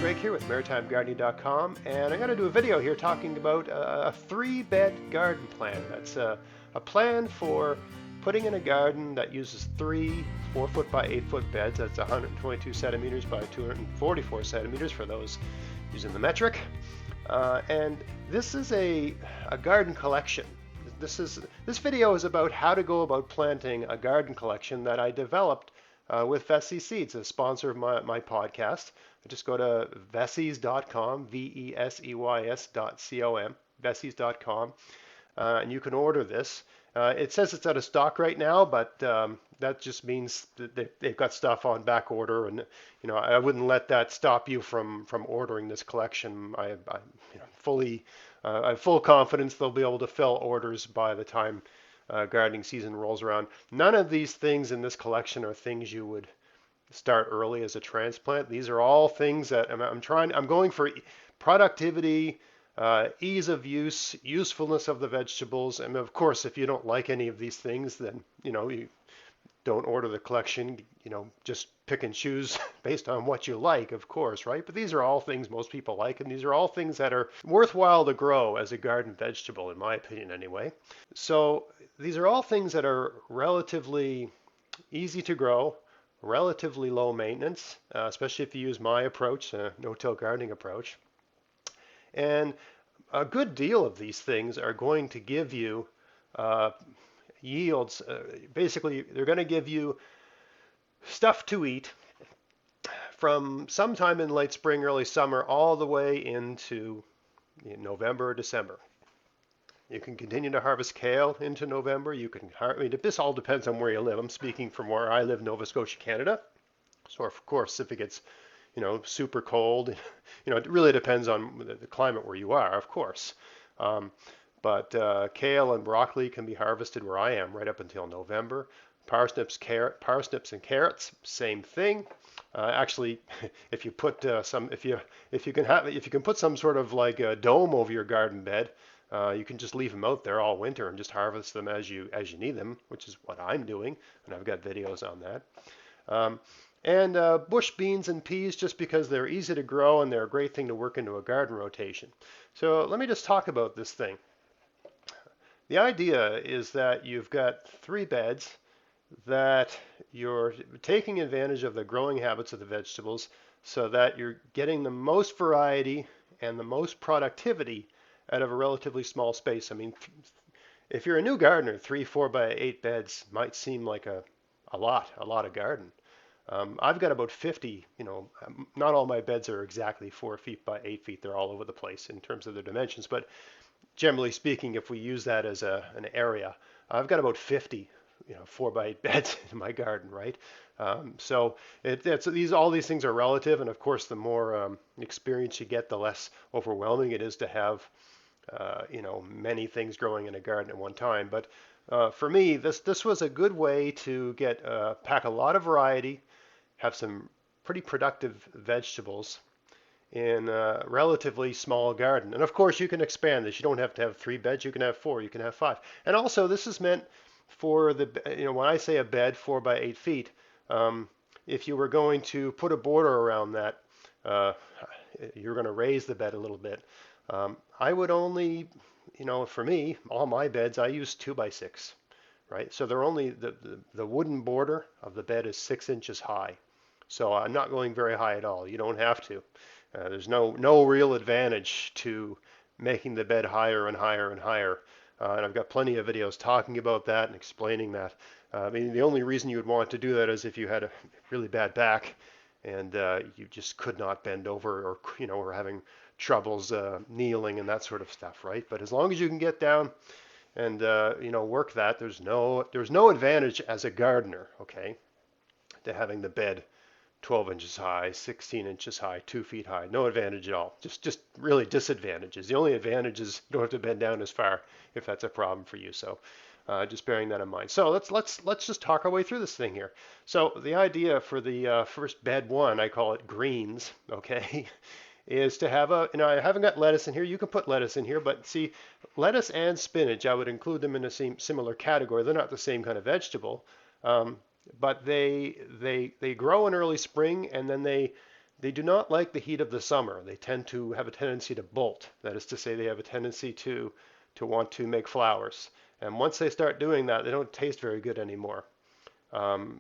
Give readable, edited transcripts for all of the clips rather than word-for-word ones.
Drake here with maritimegardening.com, and I'm going to do a video here talking about a 3-bed garden plan. That's a plan for putting in a garden that uses 3 4-foot by 8-foot beds. That's 122 centimeters by 244 centimeters for those using the metric. And this is a garden collection. This video is about how to go about planting a garden collection that I developed with Vesey Seeds, a sponsor of my podcast. Just go to veseys.com, veseys.com, veseys.com, and you can order this. It says it's out of stock right now, but that just means that they've got stuff on back order, and I wouldn't let that stop you from ordering this collection. I have full confidence they'll be able to fill orders by the time gardening season rolls around. None of these things in this collection are things you would start early as a transplant. These are all things that I'm going for productivity, ease of use, usefulness of the vegetables, and of course, if you don't like any of these things, then you don't order the collection. Just pick and choose based on what you like, of course, right? But these are all things most people like, and these are all things that are worthwhile to grow as a garden vegetable, in my opinion, anyway. So these are all things that are relatively easy to grow, relatively low maintenance, especially if you use my approach, no-till gardening approach. And a good deal of these things are going to give you yields. Basically, they're going to give you stuff to eat from sometime in late spring, early summer, all the way into November or December. You can continue to harvest kale into November. This all depends on where you live. I'm speaking from where I live, Nova Scotia, Canada. So of course, if it gets, super cold, it really depends on the climate where you are, of course. But kale and broccoli can be harvested where I am right up until November. Parsnips and carrots, same thing. Actually, if you put if you can put some sort of like a dome over your garden bed, you can just leave them out there all winter and just harvest them as you need them, which is what I'm doing, and I've got videos on that. And bush beans and peas, just because they're easy to grow and they're a great thing to work into a garden rotation. So let me just talk about this thing. The idea is that you've got 3 beds that you're taking advantage of the growing habits of the vegetables so that you're getting the most variety and the most productivity out of a relatively small space. I mean, if you're a new gardener, 3 4 by 8 beds might seem like a lot of garden. I've got about 50, not all my beds are exactly 4 feet by 8 feet. They're all over the place in terms of their dimensions. But generally speaking, if we use that as an area, I've got about 50, 4 by 8 beds in my garden, right? So all these things are relative. And of course, the more experience you get, the less overwhelming it is to have many things growing in a garden at one time. But for me, this was a good way to pack a lot of variety, have some pretty productive vegetables in a relatively small garden. And of course, you can expand this. You don't have to have 3 beds. You can have 4. You can have 5. And also, this is meant for when I say a bed 4 by 8 feet, if you were going to put a border around that, you're going to raise the bed a little bit. I would only, for me, all my beds, I use 2 by 6, right? So they're only, the wooden border of the bed is 6 inches high. So I'm not going very high at all. You don't have to. There's no real advantage to making the bed higher and higher and higher. And I've got plenty of videos talking about that and explaining that. I mean, the only reason you would want to do that is if you had a really bad back and you just could not bend over, or having troubles kneeling and that sort of stuff, right? But as long as you can get down and work that, there's no advantage as a gardener, okay, to having the bed 12 inches high, 16 inches high, 2 feet high. No advantage at all. Just really disadvantages. The only advantage is you don't have to bend down as far if that's a problem for you. So just bearing that in mind. So let's just talk our way through this thing here. So the idea for the first bed 1, I call it greens, okay, is to have I haven't got lettuce in here. You can put lettuce in here, but see, lettuce and spinach, I would include them in the same similar category. They're not the same kind of vegetable. But they grow in early spring, and then they They do not like the heat of the summer. They tend to have a tendency to bolt. That is to say, they have a tendency to want to make flowers. And once they start doing that, they don't taste very good anymore.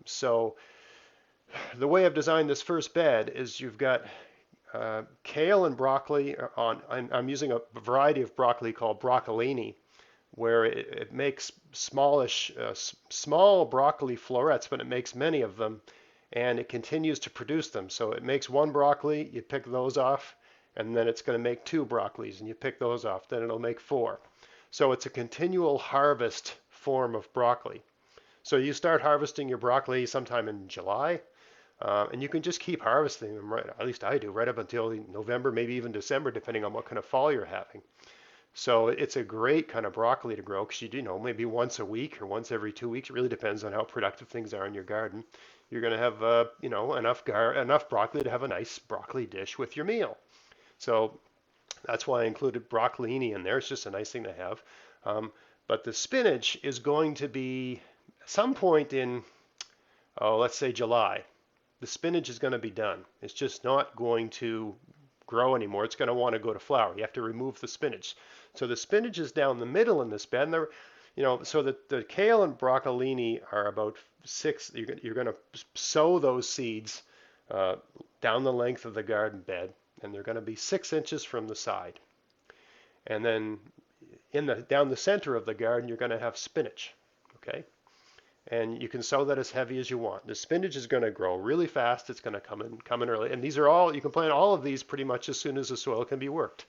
So the way I've designed this first bed is you've got kale and broccoli on. I'm using a variety of broccoli called broccolini, where it makes small broccoli florets, but it makes many of them, and it continues to produce them. So it makes one broccoli, you pick those off, and then it's going to make two broccolis, and you pick those off, then it'll make four. So it's a continual harvest form of broccoli. So you start harvesting your broccoli sometime in July, and you can just keep harvesting them, right? At least I do, right up until November, maybe even December, depending on what kind of fall you're having. So it's a great kind of broccoli to grow because you know maybe once a week or once every 2 weeks. It really depends on how productive things are in your garden. You're going to have enough broccoli to have a nice broccoli dish with your meal. So that's why I included broccolini in there. It's just a nice thing to have. But the spinach is going to be some point in, let's say July. The spinach is going to be done. It's just not going to grow anymore. It's going to want to go to flower. You have to remove the spinach. So the spinach is down the middle in this bed. And so that the kale and broccolini are about six. You're going to sow those seeds down the length of the garden bed, and they're going to be 6 inches from the side. And then down the center of the garden, you're going to have spinach. Okay. And you can sow that as heavy as you want. The spinach is going to grow really fast. It's going to come in early. And these are all, you can plant all of these pretty much as soon as the soil can be worked.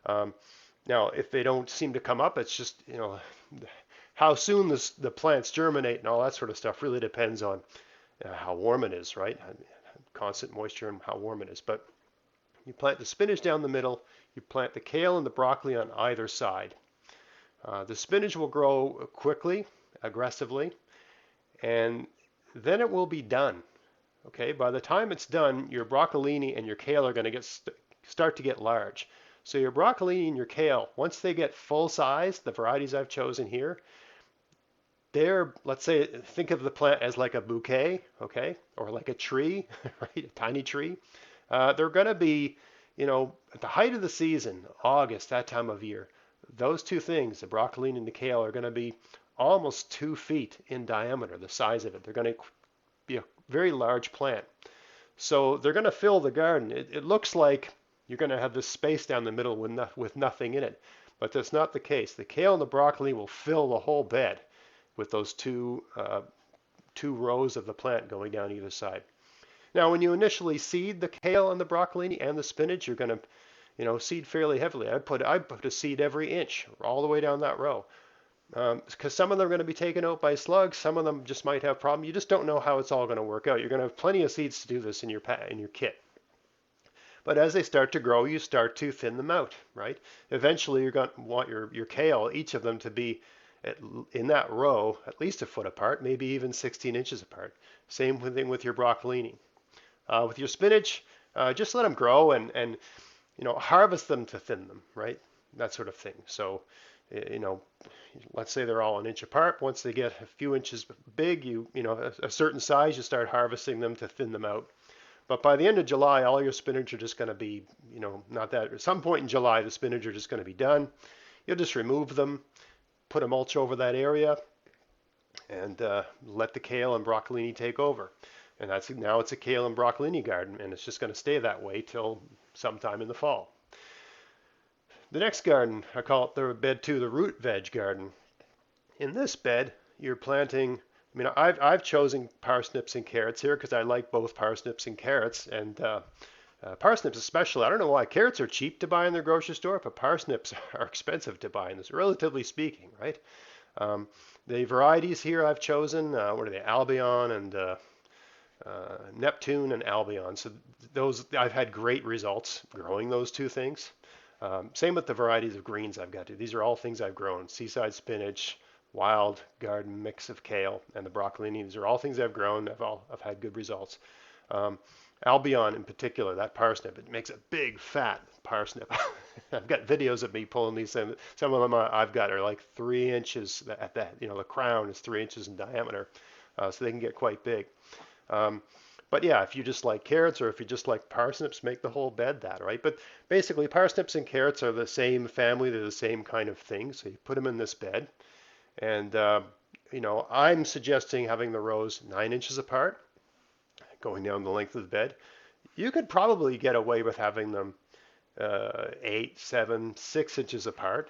Now, if they don't seem to come up, it's just, how soon the plants germinate and all that sort of stuff really depends on how warm it is, right? Constant moisture and how warm it is. But you plant the spinach down the middle. You plant the kale and the broccoli on either side. The spinach will grow quickly, aggressively, and then it will be done. Okay, by the time it's done, your broccolini and your kale are going to start to get large. So your broccolini and your kale, once they get full size, the varieties I've chosen here, let's say, think of the plant as like a bouquet, okay, or like a tree, right, a tiny tree. They're going to be, at the height of the season, August, that time of year, those two things, the broccolini and the kale, are going to be almost 2 feet in diameter, the size of it. They're going to be a very large plant. So they're going to fill the garden. It looks like you're going to have this space down the middle with nothing in it, but that's not the case. The kale and the broccoli will fill the whole bed with those two rows of the plant going down either side. Now, when you initially seed the kale and the broccolini and the spinach, you're going to, seed fairly heavily. I put a seed every inch all the way down that row. Because some of them are going to be taken out by slugs, some of them just might have problems. You just don't know how it's all going to work out. You're going to have plenty of seeds to do this in your kit. But as they start to grow, you start to thin them out, right? Eventually, you're going to want your kale, each of them, to be in that row at least a foot apart, maybe even 16 inches apart. Same thing with your broccolini. With your spinach, just let them grow and harvest them to thin them, right? That sort of thing. So, let's say they're all an inch apart. Once they get a few inches big, a certain size, you start harvesting them to thin them out. But by the end of July, all your spinach are just going to be, not that. At some point in July, the spinach are just going to be done. You'll just remove them, put a mulch over that area, and let the kale and broccolini take over. And now it's a kale and broccolini garden, and it's just going to stay that way till sometime in the fall. The next garden, I call it the bed 2, the root veg garden. In this bed, you're planting, I've chosen parsnips and carrots here because I like both parsnips and carrots, and parsnips especially. I don't know why. Carrots are cheap to buy in the grocery store, but parsnips are expensive to buy in this, relatively speaking, right? The varieties here I've chosen, what are they, Albion and Neptune and Albion. So those, I've had great results growing those two things. Same with the varieties of greens I've got. These are all things I've grown. Seaside spinach, wild garden mix of kale, and the broccolini. These are all things I've grown. I've had good results. Albion in particular, that parsnip, it makes a big fat parsnip. I've got videos of me pulling these. Some of them I've got are like 3 inches at that. The crown is 3 inches in diameter, so they can get quite big. But But yeah, if you just like carrots or if you just like parsnips, make the whole bed that, right? But basically, parsnips and carrots are the same family. They're the same kind of thing. So you put them in this bed, and I'm suggesting having the rows 9 inches apart, going down the length of the bed. You could probably get away with having them 8, 7, 6 inches apart.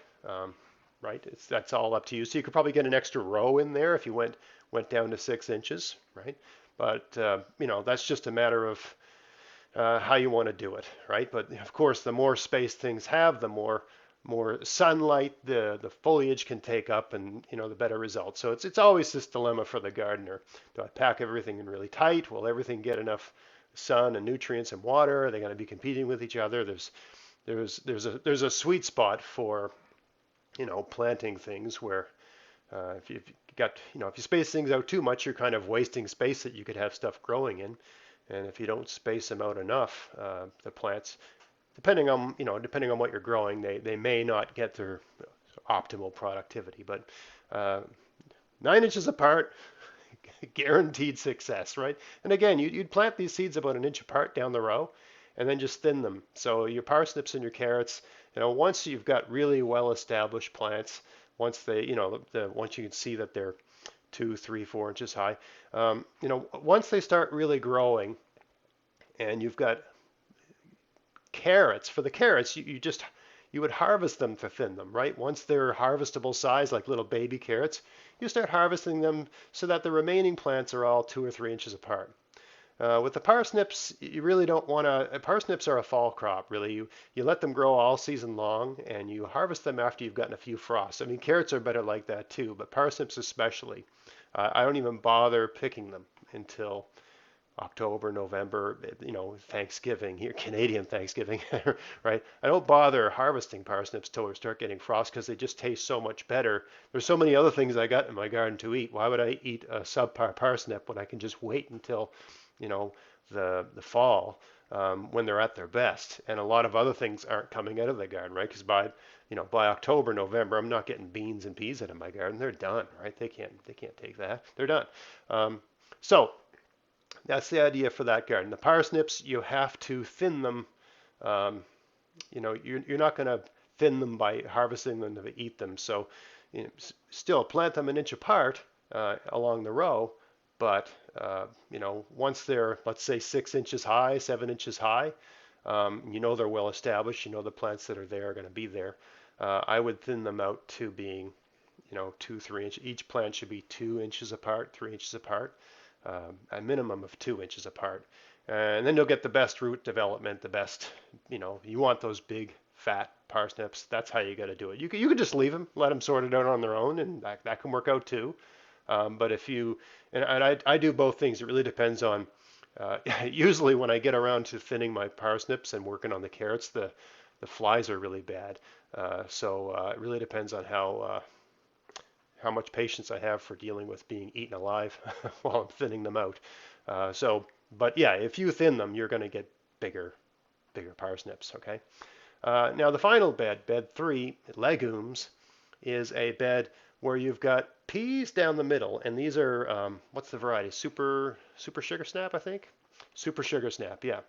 Right? That's all up to you. So you could probably get an extra row in there if you went down to 6 inches, right? But that's just a matter of how you want to do it, right? But of course, the more space things have, the more sunlight the foliage can take up, and the better results. So it's always this dilemma for the gardener. Do I pack everything in really tight? Will everything get enough sun and nutrients and water? Are they going to be competing with each other? There's a sweet spot for planting things where if you got if you space things out too much, you're kind of wasting space that you could have stuff growing in. And if you don't space them out enough, the plants, depending on what you're growing, they may not get their optimal productivity. But 9 inches apart, guaranteed success, right? And again, you'd plant these seeds about an inch apart down the row, and then just thin them. So your parsnips and your carrots, once you've got really well-established plants, once once you can see that they're 2, 3, 4 inches high, once they start really growing, and you've got carrots. For the carrots, you would harvest them to thin them, right? Once they're harvestable size, like little baby carrots, you start harvesting them so that the remaining plants are all 2 or 3 inches apart. With the parsnips, you really don't want to. Parsnips are a fall crop, really. You let them grow all season long, and you harvest them after you've gotten a few frosts. I mean, carrots are better like that too, but parsnips especially. I don't even bother picking them until October, November, Thanksgiving here, Canadian Thanksgiving, right? I don't bother harvesting parsnips till we start getting frost because they just taste so much better. There's so many other things I got in my garden to eat. Why would I eat a subpar parsnip when I can just wait until, the fall when they're at their best? And a lot of other things aren't coming out of the garden, right? Because by October, November, I'm not getting beans and peas out of my garden. They're done, right? They can't take that. They're done. So that's the idea for that garden. The parsnips, you have to thin them. You're not going to thin them by harvesting them to eat them. So, still plant them an inch apart along the row. But once they're, let's say, 6 inches high, 7 inches high, they're well established. The plants that are there are going to be there. I would thin them out to being, 2, 3 inches. Each plant should be 2 inches apart, 3 inches apart. A minimum of 2 inches apart. And then you'll get the best root development, the best, you want those big, fat parsnips. That's how you got to do it. You could just leave them, let them sort it out on their own, and that can work out too. But if you, and I do both things. It really depends on, usually when I get around to thinning my parsnips and working on the carrots, the flies are really bad. So it really depends on how much patience I have for dealing with being eaten alive while I'm thinning them out. But yeah, if you thin them, you're going to get bigger parsnips, okay? Now the final bed, bed 3, legumes, is a bed where you've got peas down the middle, and these are, what's the variety? Super sugar snap, I think? Super sugar snap, yeah.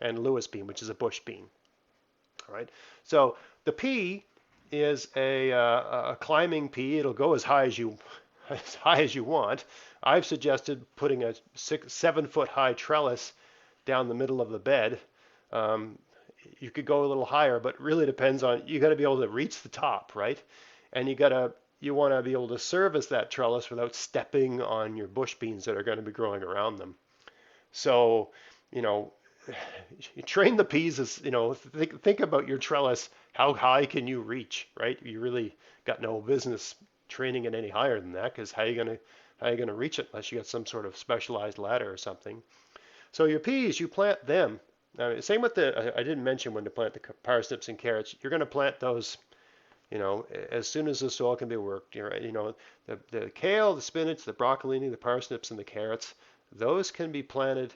And Lewis bean, which is a bush bean, all right? So the pea is a climbing pea. It'll go as high as you want. I've suggested putting a 7 foot high trellis down the middle of the bed. You could go a little higher, but really depends on, you got to be able to reach the top, right? And you want to be able to service that trellis without stepping on your bush beans that are going to be growing around them. So, you train the peas as, think about your trellis. How high can you reach, right? You really got no business training it any higher than that, because how are you gonna reach it unless you got some sort of specialized ladder or something? So your peas, you plant them. Same with I didn't mention when to plant the parsnips and carrots. You're going to plant those, as soon as the soil can be worked. The kale, the spinach, the broccolini, the parsnips, and the carrots, those can be planted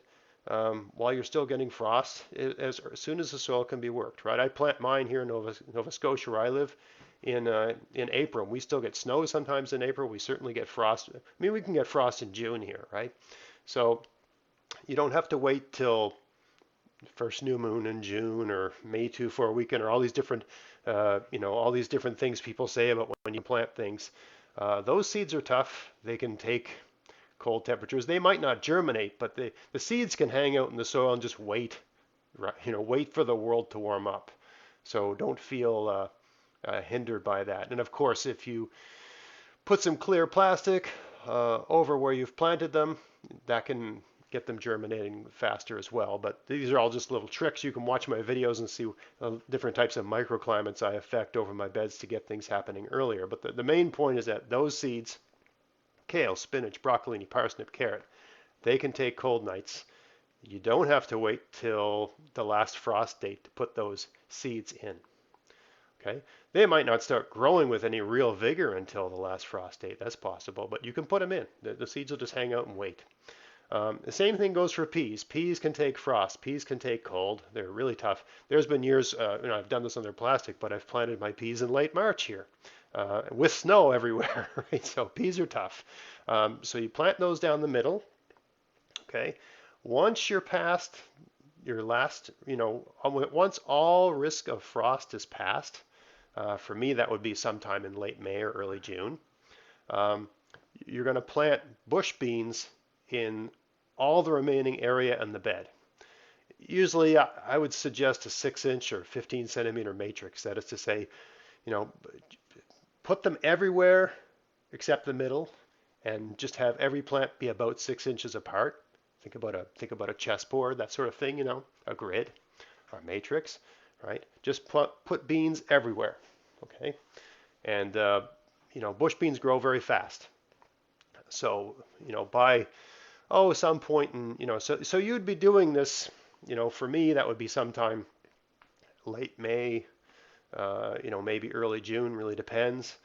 while you're still getting frost, as soon as the soil can be worked, right? I plant mine here in Nova Scotia, where I live, in April. We still get snow sometimes in April. We certainly get frost. I mean, we can get frost in June here, right? So You don't have to wait till first new moon in June or May 2 for a weekend or all these different, all these different things people say about when you plant things. Those seeds are tough. They can take cold temperatures. They might not germinate, but the seeds can hang out in the soil and just wait, right, wait for the world to warm up. So don't feel hindered by that. And of course, if you put some clear plastic over where you've planted them, that can get them germinating faster as well. But these are all just little tricks. You can watch my videos and see different types of microclimates I affect over my beds to get things happening earlier. But the main point is that those seeds, kale, spinach, broccolini, parsnip, carrot, they can take cold nights. You don't have to wait till the last frost date to put those seeds in. Okay, they might not start growing with any real vigor until the last frost date. That's possible, but you can put them in. The seeds will just hang out and wait. The same thing goes for peas. Peas can take frost. Peas can take cold. They're really tough. There's been years, I've done this on their plastic, but I've planted my peas in late March here with snow everywhere. Right? So peas are tough. So you plant those down the middle. Okay. Once you're past your last, once all risk of frost is past, for me that would be sometime in late May or early June. You're going to plant bush beans in all the remaining area in the bed. Usually I would suggest a 6-inch or 15 centimeter matrix. That is to say, put them everywhere except the middle and just have every plant be about 6 inches apart. Think about a chessboard, that sort of thing, a grid or a matrix, right? Just put beans everywhere, okay? And, bush beans grow very fast. So, by some point in, so you'd be doing this, for me, that would be sometime late May, maybe early June, really depends.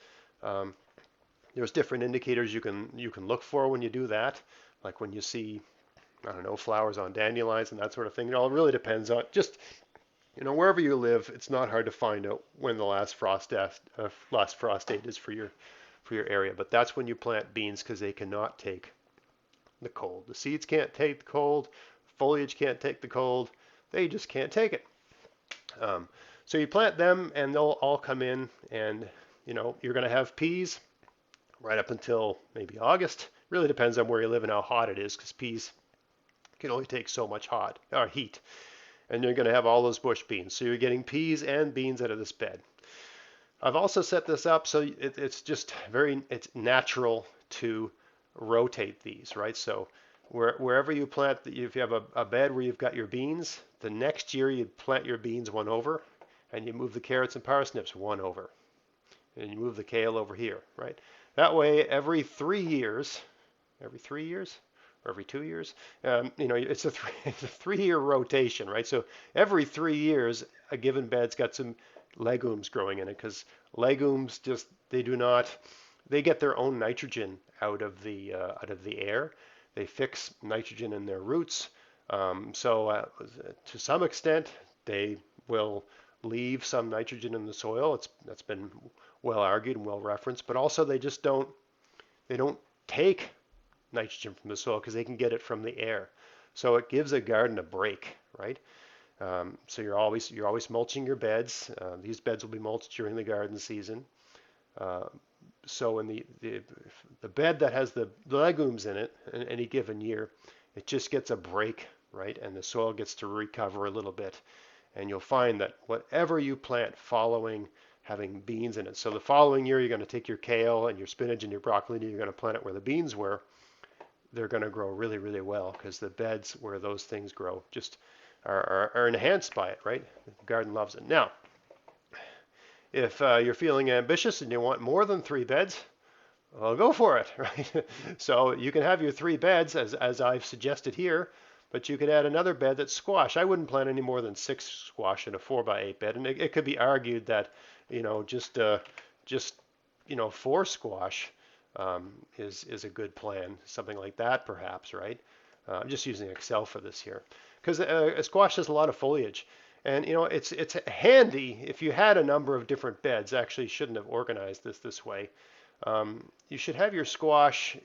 There's different indicators you can look for when you do that, like when you see, I don't know, flowers on dandelions and that sort of thing. It all really depends on just, wherever you live, it's not hard to find out when the last frost date is for your area. But that's when you plant beans because they cannot take the cold. The seeds can't take the cold. Foliage can't take the cold. They just can't take it. So you plant them and they'll all come in and, you're going to have peas right up until maybe August. Really depends on where you live and how hot it is because peas can only take so much heat. And you're going to have all those bush beans. So you're getting peas and beans out of this bed. I've also set this up so it's just it's natural to rotate these, right? So wherever you plant, if you have a bed where you've got your beans, the next year you plant your beans one over and you move the carrots and parsnips one over. And you move the kale over here, right? That way every 3 years, or every 2 years, it's a 3-year rotation, right? So every 3 years, a given bed's got some legumes growing in it because legumes they get their own nitrogen out of the air. They fix nitrogen in their roots. So to some extent, they will leave some nitrogen in the soil. That's been well argued and well referenced, but also they don't take nitrogen from the soil because they can get it from the air. So it gives a garden a break, right? So you're always mulching your beds. These beds will be mulched during the garden season. So in the bed that has the legumes in it in any given year, it just gets a break, right? And the soil gets to recover a little bit. And you'll find that whatever you plant following having beans in it. So the following year, you're going to take your kale and your spinach and your broccoli, and you're going to plant it where the beans were. They're going to grow really, really well because the beds where those things grow just are enhanced by it, right? The garden loves it. Now, if you're feeling ambitious and you want more than 3 beds, well, go for it, right? So you can have your 3 beds as I've suggested here, but you could add another bed that's squash. I wouldn't plant any more than 6 squash in a 4x8 bed, and it could be argued that just 4 squash is a good plan, something like that perhaps, right? I'm just using Excel for this here because a squash has a lot of foliage, and it's handy if you had a number of different beds. Actually, shouldn't have organized this way. You should have your squash.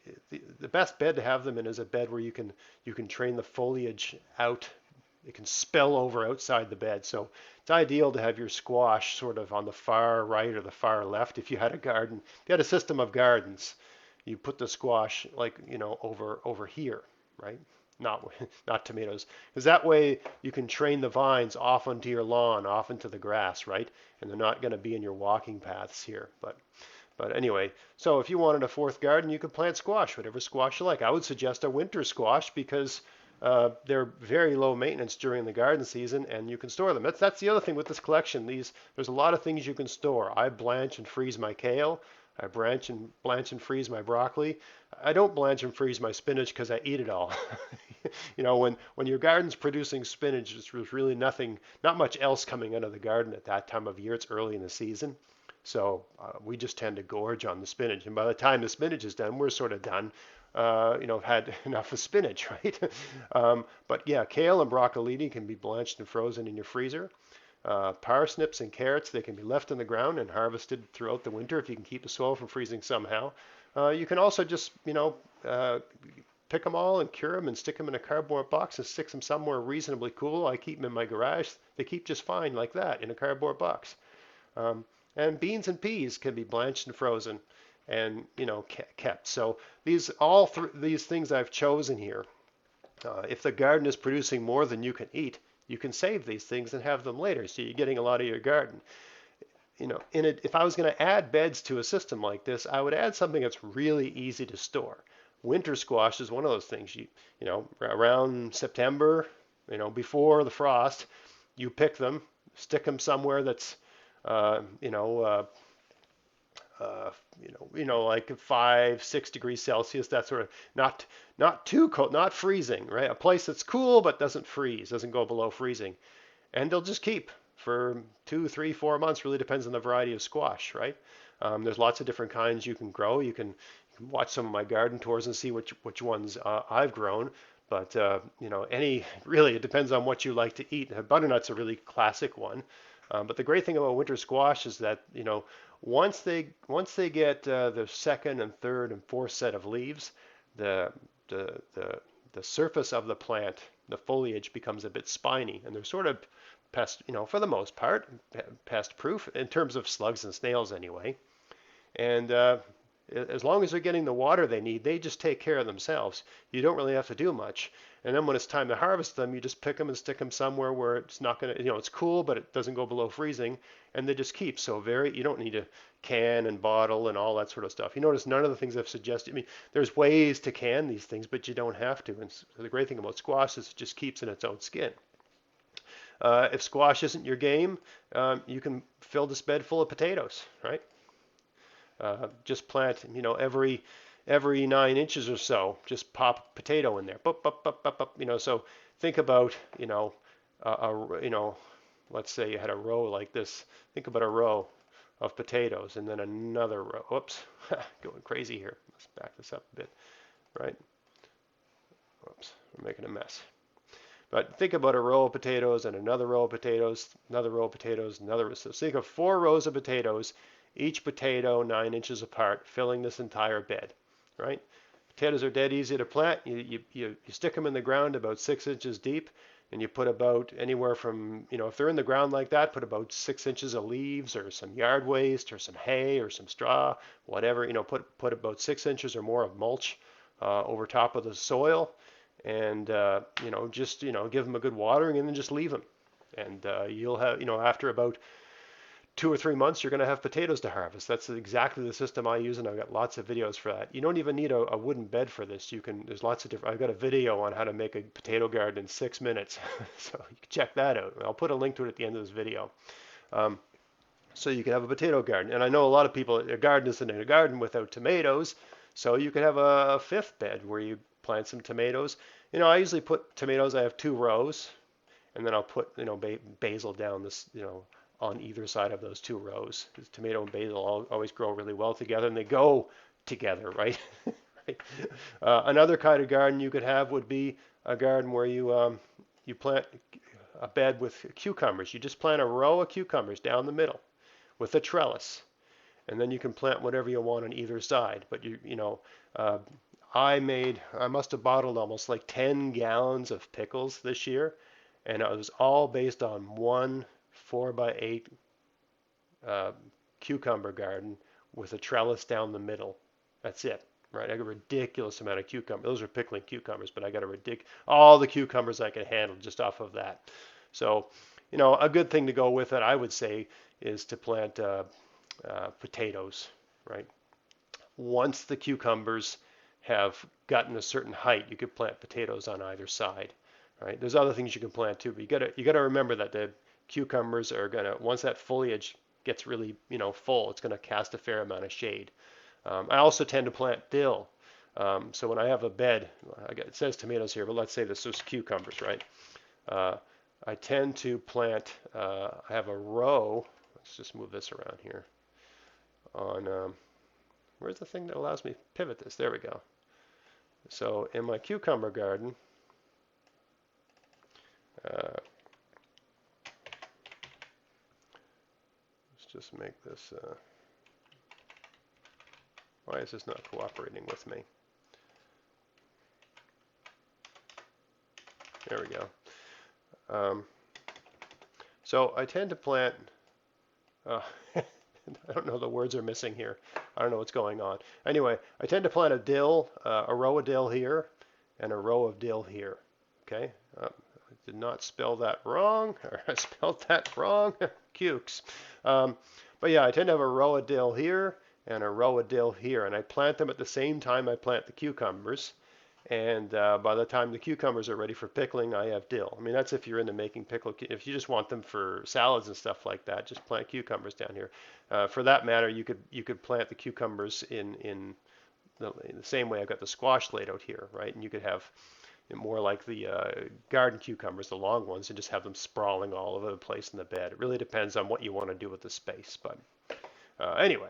The best bed to have them in is a bed where you can train the foliage out. It can spill over outside the bed. So it's ideal to have your squash sort of on the far right or the far left. If you had a garden, if you had a system of gardens, you put the squash like over here, right? Not not tomatoes, because that way you can train the vines off onto your lawn, off into the grass, right? And they're not going to be in your walking paths here. But anyway, so if you wanted a fourth garden, you could plant squash, whatever squash you like. I would suggest a winter squash because they're very low maintenance during the garden season, and you can store them. That's the other thing with this collection. There's a lot of things you can store. I blanch and freeze my kale. I blanch and freeze my broccoli. I don't blanch and freeze my spinach because I eat it all. When your garden's producing spinach, there's really not much else coming out of the garden at that time of year. It's early in the season. So we just tend to gorge on the spinach. And by the time the spinach is done, we're sort of done. Had enough of spinach, right? But yeah, kale and broccolini can be blanched and frozen in your freezer. Parsnips and carrots, they can be left in the ground and harvested throughout the winter if you can keep the soil from freezing somehow. You can also just, pick them all and cure them and stick them in a cardboard box and stick them somewhere reasonably cool. I keep them in my garage. They keep just fine like that in a cardboard box. And beans and peas can be blanched and frozen and kept. So these things I've chosen here, if the garden is producing more than you can eat, you can save these things and have them later. So you're getting a lot of your garden. If I was going to add beds to a system like this, I would add something that's really easy to store. Winter squash is one of those things. Around September, before the frost, you pick them, stick them somewhere that's uh, you know, uh, like 5, 6 degrees Celsius, that sort of not too cold, not freezing, right? A place that's cool but doesn't freeze, doesn't go below freezing, and they'll just keep for 2, 3, 4 months. Really depends on the variety of squash, right? There's lots of different kinds you can grow. You can watch some of my garden tours and see which ones I've grown. But really, it depends on what you like to eat. Butternut's a really classic one. But the great thing about winter squash is that once they get the second and third and fourth set of leaves, the the the the surface of the plant, the foliage becomes a bit spiny, and they're sort of pest, for the most part, pest proof in terms of slugs and snails anyway. And as long as they're getting the water they need, they just take care of themselves. You don't really have to do much. And then when it's time to harvest them, you just pick them and stick them somewhere where it's not going to, it's cool, but it doesn't go below freezing, and they just keep. So you don't need to can and bottle and all that sort of stuff. You notice none of the things I've suggested. I mean, there's ways to can these things, but you don't have to. And so the great thing about squash is it just keeps in its own skin. If squash isn't your game, you can fill this bed full of potatoes, right? Just plant, every 9 inches or so, just pop a potato in there. Bup, bup, bup, bup, bup, so think about, let's say you had a row like this. Think about a row of potatoes and then another row. Whoops, going crazy here. Let's back this up a bit, right? Whoops, we're making a mess. But think about a row of potatoes and another row of potatoes, another row of potatoes, another row. So think of 4 rows of potatoes, each potato 9 inches apart, filling this entire bed, right? Potatoes are dead easy to plant. You stick them in the ground about 6 inches deep, and you put about anywhere from, if they're in the ground like that, put about 6 inches of leaves or some yard waste or some hay or some straw, whatever, put about 6 inches or more of mulch over top of the soil, and just give them a good watering and then just leave them, and you'll have, after about 2 or 3 months, you're going to have potatoes to harvest. That's exactly the system I use, and I've got lots of videos for that. You don't even need a wooden bed for this. There's lots of different, I've got a video on how to make a potato garden in 6 minutes. So you can check that out. I'll put a link to it at the end of this video. So you can have a potato garden. And I know a lot of people, a garden isn't a garden without tomatoes. So you could have a fifth bed where you plant some tomatoes. I usually put tomatoes, I have 2 rows, and then I'll put, basil down this, on either side of those 2 rows. Because tomato and basil always grow really well together, and they go together, right? Right. Another kind of garden you could have would be a garden where you plant a bed with cucumbers. You just plant a row of cucumbers down the middle with a trellis. and then you can plant whatever you want on either side. But uh, I must have bottled almost like 10 gallons of pickles this year, and it was all based on one 4x8 uh, cucumber garden with a trellis down the middle. That's it, right? I got a ridiculous amount of cucumbers. Those are pickling cucumbers, but I got all the cucumbers I could handle just off of that. So, a good thing to go with it, I would say, is to plant potatoes, right? Once the cucumbers have gotten a certain height, you could plant potatoes on either side, right? There's other things you can plant too, but you gotta remember that the cucumbers are gonna, once that foliage gets really full, it's gonna cast a fair amount of shade. I also tend to plant dill. So when I have a bed, it says tomatoes here, but let's say this is cucumbers, right? I tend to plant, I have a row, let's just move this around here, on, where's the thing that allows me to pivot this? There we go. So in my cucumber garden, let's just make this, why is this not cooperating with me? There we go. So I tend to plant, I don't know, the words are missing here. I don't know what's going on. Anyway, I tend to plant a row of dill here, and a row of dill here. Okay, I did not spell that wrong, or I spelled that wrong. Cukes. But yeah, I tend to have a row of dill here and a row of dill here, and I plant them at the same time I plant the cucumbers. And by the time the cucumbers are ready for pickling, I have dill. I mean, that's if you're into making pickle. If you just want them for salads and stuff like that, just plant cucumbers down here. For that matter, you could plant the cucumbers in the same way I've got the squash laid out here, right? And you could have more like the garden cucumbers, the long ones, and just have them sprawling all over the place in the bed. It really depends on what you want to do with the space. But anyway,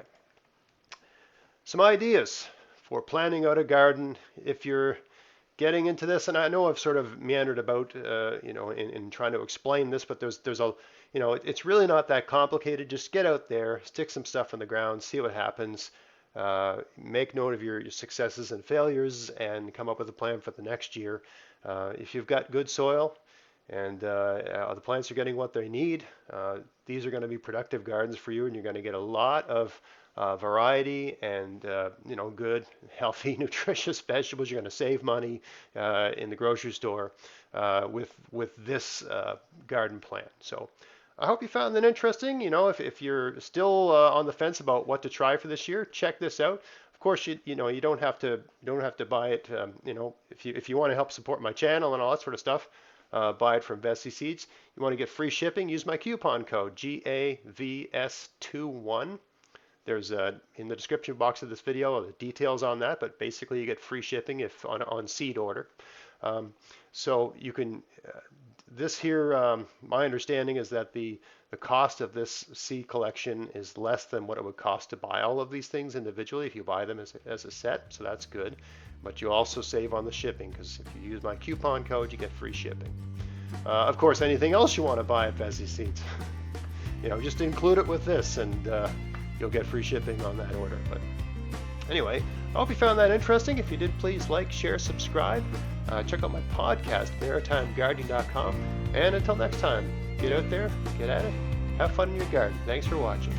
some ideas for planning out a garden if you're getting into this. And I know I've sort of meandered about, in trying to explain this, but there's a, it's really not that complicated. Just get out there, stick some stuff in the ground, see what happens. Make note of your successes and failures, and come up with a plan for the next year. If you've got good soil and the plants are getting what they need, these are going to be productive gardens for you, and you're going to get a lot of variety and good, healthy, nutritious vegetables. You're going to save money in the grocery store with this garden plan. So I hope you found that interesting. If you're still on the fence about what to try for this year, check this out. Of course, you don't have to buy it. If you want to help support my channel and all that sort of stuff, buy it from Vessi Seeds. You want to get free shipping? Use my coupon code GAVS21. There's in the description box of this video the details on that, but basically you get free shipping if on seed order. So you can. This here, my understanding is that the cost of this seed collection is less than what it would cost to buy all of these things individually if you buy them as a set, so that's good. But you also save on the shipping, because if you use my coupon code, you get free shipping. Of course, anything else you want to buy at Vessi Seeds, just include it with this, and you'll get free shipping on that order. But anyway, I hope you found that interesting. If you did, please like, share, subscribe. Check out my podcast, maritimegardening.com. And until next time, get out there, get at it, have fun in your garden. Thanks for watching.